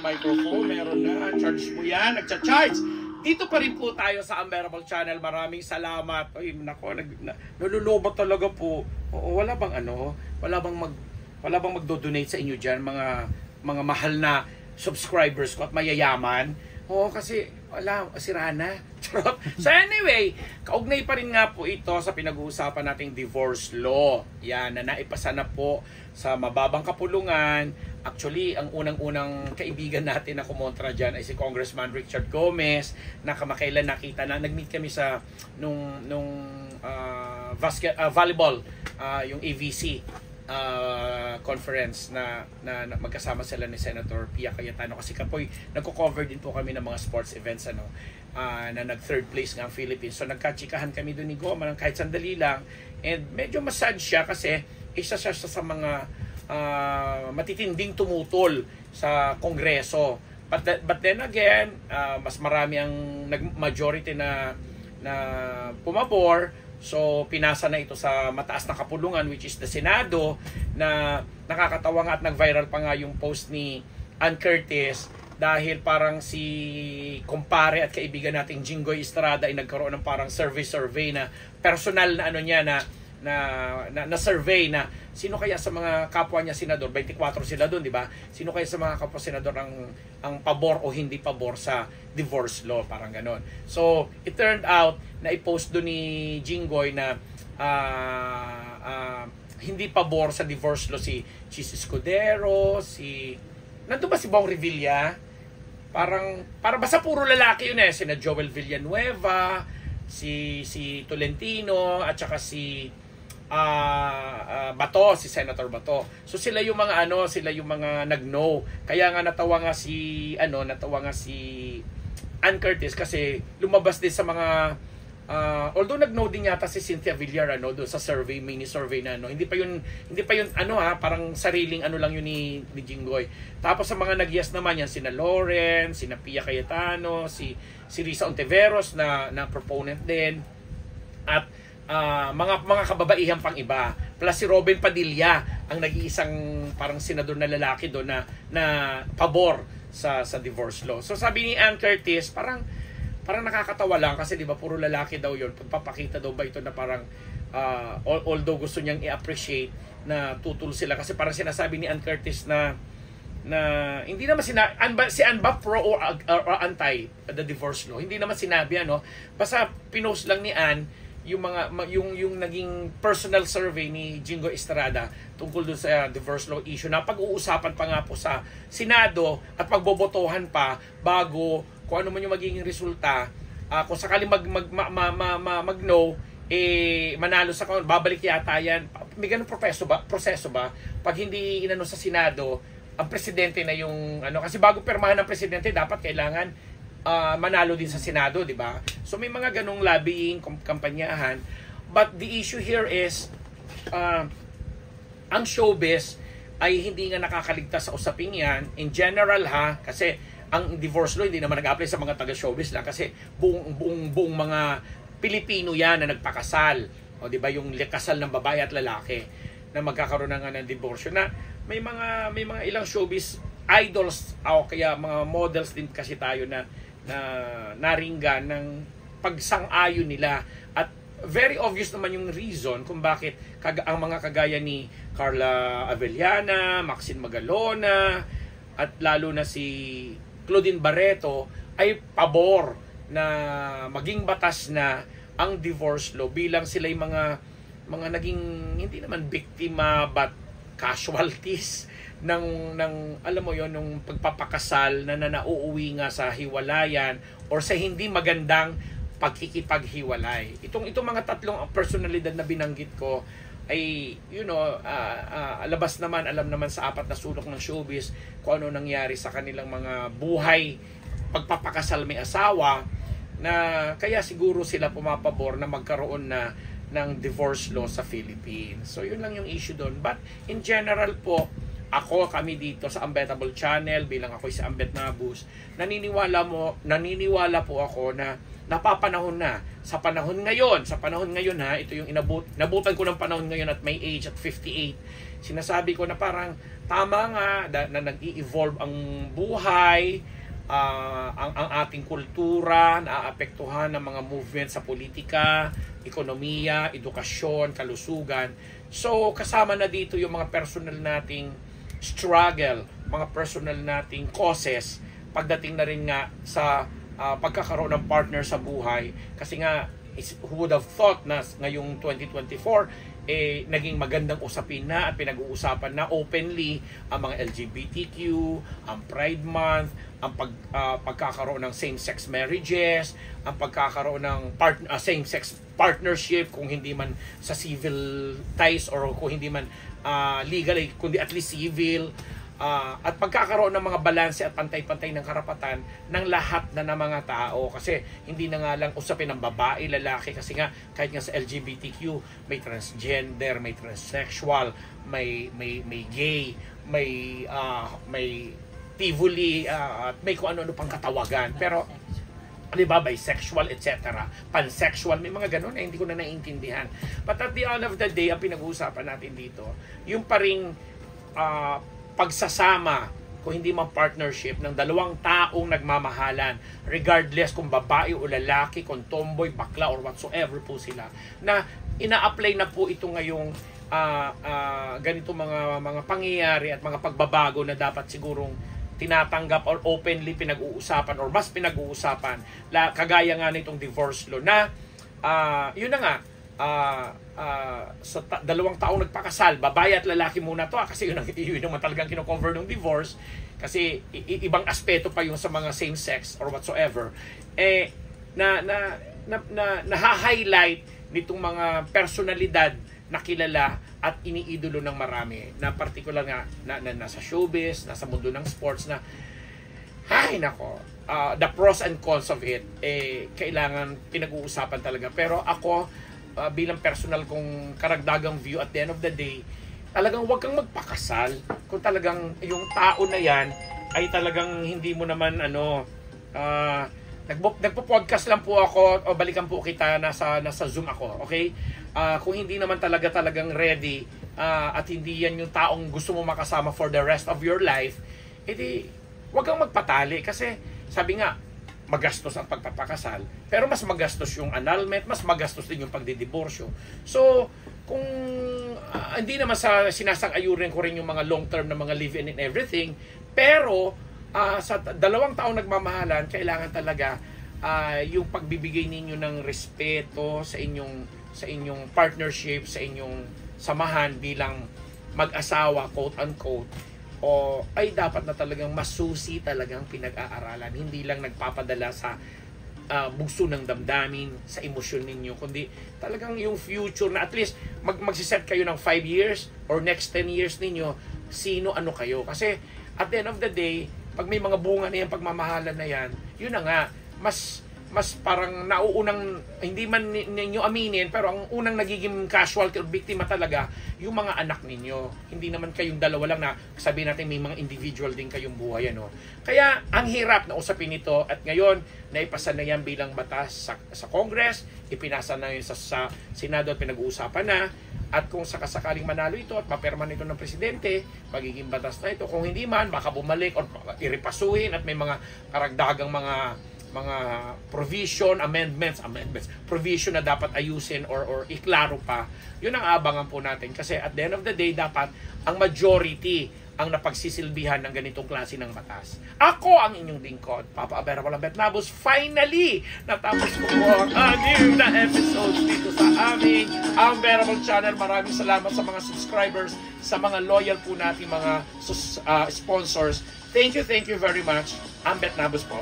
microphone, meron na. Charge mo yan, nagcha-charge. Dito pa rin po tayo sa Unbearable Channel. Maraming salamat. Ay, nako, nalulobot talaga po. Oo, wala bang magdo-donate sa inyo diyan, mga mahal na subscribers ko at mayayaman? Oo, kasi wala, sira na. So anyway, kaugnay pa rin nga po ito sa pinag-uusapan nating divorce law. Yan, na naipasa na po sa mababang kapulungan. Actually, ang unang-unang kaibigan natin na kumontra dyan ay si Congressman Richard Gomez, na kamakailan nakita na, nag-meet kami sa volleyball, yung AVC conference na magkasama sila ni Senator Pia Cayetano, kasi kapoy nagko-cover din po kami ng mga sports events na nag-third place nga ang Philippines. So nagkatsikahan kami doon ni Goma ng kahit sandali lang, and medyo masad siya kasi isa siya sa mga matitinding tumutol sa Kongreso. But then again, mas marami ang majority na pumabor. So pinasa na ito sa mataas na kapulungan, which is the Senado, na nakakatawa nga at nag-viral pa nga yung post ni Ann Curtis, dahil parang si kumpare at kaibigan nating Jinggoy Estrada ay nagkaroon ng parang survey na personal na niya na survey na sino kaya sa mga kapwa niya senador, 24 sila doon, di ba? Sino kaya sa mga kapwa senador ang pabor o hindi pabor sa divorce law, parang ganon. So it turned out na i-post doon ni Jinggoy na hindi pabor sa divorce law si Chis Escudero, nandun ba si Bong Revilla? Parang basta puro lalaki yun sina Joel Villanueva, si Tolentino, at saka si Bato, si Senator Bato. So sila yung mga nag-no. Kaya nga natawa nga si Ann Curtis, kasi lumabas din sa mga although nag-no din yata si Cynthia Villar doon sa mini survey na hindi pa yun parang sariling lang yun ni Jinggoy. Tapos sa mga nag-yes naman yan, sina Lauren, sina Pia Cayetano, si Risa Ontiveros na proponent din, at mga kababaihang pang iba, plus si Robin Padilla, ang nag-iisang parang senador na lalaki doon na pabor sa divorce law. So sabi ni Ann Curtis, parang nakakatawa lang kasi di ba puro lalaki daw yun. Pagpapakita daw ba ito na parang although gusto niyang i-appreciate na tutul sila, kasi parang sinasabi ni Ann Curtis na hindi naman si Ann ba pro or anti the divorce law? Hindi naman sinabi basta pinost lang ni Ann yung naging personal survey ni Jingo Estrada tungkol dun sa divorce law issue, na pag-uusapan pa nga po sa Senado at pagbobotohan pa bago kung ano man yung magiging resulta. Kung sakaling mag-no, manalo sa babalik yata yan. May ganun proseso ba? Pag hindi inano sa Senado, ang presidente na yung kasi bago permahan ng presidente, dapat kailangan manalo din sa Senado, di ba? So may mga ganong lobbying, kampanyahan. But the issue here is ang showbiz ay hindi nga nakakaligtas sa usaping yan. In general kasi ang divorce law hindi naman nag-apply sa mga taga-showbiz lang, kasi buong mga Pilipino yan na nagpakasal. O di ba, yung kasal ng babae at lalaki na magkakaroon ng divorce na may mga ilang showbiz idols o kaya mga models din kasi tayo na naringgan ng pagsang-ayon nila, at very obvious naman yung reason kung bakit ang mga kagaya ni Carla Avellana, Maxine Magalona, at lalo na si Claudine Barreto ay pabor na maging batas na ang divorce law, bilang sila yung mga naging hindi naman biktima but casualties ng alam mo yon, nung pagpapakasal na nauuwi nga sa hiwalayan or sa hindi magandang pagkikipaghiwalay. Itong mga tatlong personalidad na binanggit ko ay alam naman sa apat na sulok ng showbiz kung ano nangyari sa kanilang mga buhay pagpapakasal may asawa, na kaya siguro sila pumapabor na magkaroon na ng divorce law sa Philippines. So yun lang yung issue doon. But in general po, kami dito sa Unbettable Channel, bilang ako si Ambet Nabus, naniniwala po ako na napapanahon na sa panahon ngayon ito yung nabutan ko ng panahon ngayon at may age at 58. Sinasabi ko na parang tama nga na nag-i-evolve ang buhay, ang ating kultura, naaapektuhan ng mga movement sa politika, ekonomiya, edukasyon, kalusugan. So, kasama na dito yung mga personal nating struggle, mga personal nating causes, pagdating na rin nga sa pagkakaroon ng partner sa buhay. Kasi nga, who would have thought na ngayong 2024, naging magandang usapin na at pinag-uusapan na openly ang mga LGBTQ, ang Pride Month, ang pagkakaroon ng same-sex marriages, ang pagkakaroon ng same-sex partnership, kung hindi man sa civil ties or kung hindi man legal, kundi at least civil, at pagkakaroon ng mga balanse at pantay-pantay ng karapatan ng lahat na ng mga tao. Kasi hindi na nga lang usapin ng babae, lalaki, kasi nga kahit nga sa LGBTQ may transgender, may transsexual, may gay, may tivoli, at may kung ano-ano pang katawagan. Pero di ba, bisexual, etc., pansexual, may mga ganun hindi ko na naiintindihan. But at the end of the day, ang pinag-uusapan natin dito, yung paring pagsasama, kung hindi man partnership, ng dalawang taong nagmamahalan, regardless kung babae o lalaki, kung tomboy, bakla, or whatsoever po sila, na ina-apply na po ito ngayong ganito mga pangyayari at mga pagbabago na dapat sigurong tinatanggap or openly pinag-uusapan or mas pinag-uusapan, kagaya nga nitong divorce law na yun na nga, sa dalawang taong nagpakasal, babae at lalaki muna to, kasi yun naman talagang kino-cover ng divorce, kasi ibang aspeto pa yung sa mga same sex or whatsoever, na-highlight nitong mga personalidad na kilala at iniidolo ng marami, na particular nga na nasa showbiz, nasa mundo ng sports, na hay nako, the pros and cons of it kailangan pinag-uusapan talaga. Pero ako, bilang personal kong karagdagang view, at the end of the day, talagang huwag kang magpakasal kung talagang yung tao na yan ay talagang hindi mo naman nagpo-podcast lang po ako, o balikan po kita, nasa Zoom ako, okay? Kung hindi naman talagang ready, at hindi yan yung taong gusto mo makasama for the rest of your life, edi huwag kang magpatali, kasi sabi nga, magastos ang pagpapakasal, pero mas magastos yung annulment, mas magastos din yung pagdidiborsyo. So, kung hindi naman sa sinasang-ayurin ko rin yung mga long-term na mga live-in and everything, pero sa dalawang taong nagmamahalan, kailangan talaga yung pagbibigay ninyo ng respeto sa inyong partnership, sa inyong samahan bilang mag-asawa, quote-unquote, o ay dapat na talagang masusi talagang pinag-aaralan. Hindi lang nagpapadala sa bugso ng damdamin, sa emosyon ninyo, kundi talagang yung future na at least magsiset kayo ng 5 years or next 10 years ninyo, ano kayo. Kasi at the end of the day, pag may mga bunga na yan, pagmamahalan na yan, yun na nga, mas parang nauunang, hindi man ninyo aminin, pero ang unang nagiging casualty or biktima talaga, yung mga anak ninyo. Hindi naman kayong dalawa lang na sabihin natin may mga individual din kayong buhay. Kaya ang hirap na usapin ito, at ngayon, naipasa na yan bilang batas sa Congress, ipinasa na yun sa Senado at pinag-uusapan na, at kung sakasakaling manalo ito at maperma nito ng Presidente, magiging batas na ito. Kung hindi man, baka bumalik or irepasuhin at may mga karagdagang mga provision, amendments, provision na dapat ayusin or iklaro pa. Yun ang abangan po natin. Kasi at the end of the day, dapat ang majority ang napagsisilbihan ng ganitong klase ng batas. Ako ang inyong lingkod, Papa Averable Betnabus. Finally, natapos ko po ang anim na episodes dito sa aming Unbearable Channel. Maraming salamat sa mga subscribers, sa mga loyal po natin mga sponsors. Thank you very much. Ang Betnabus po.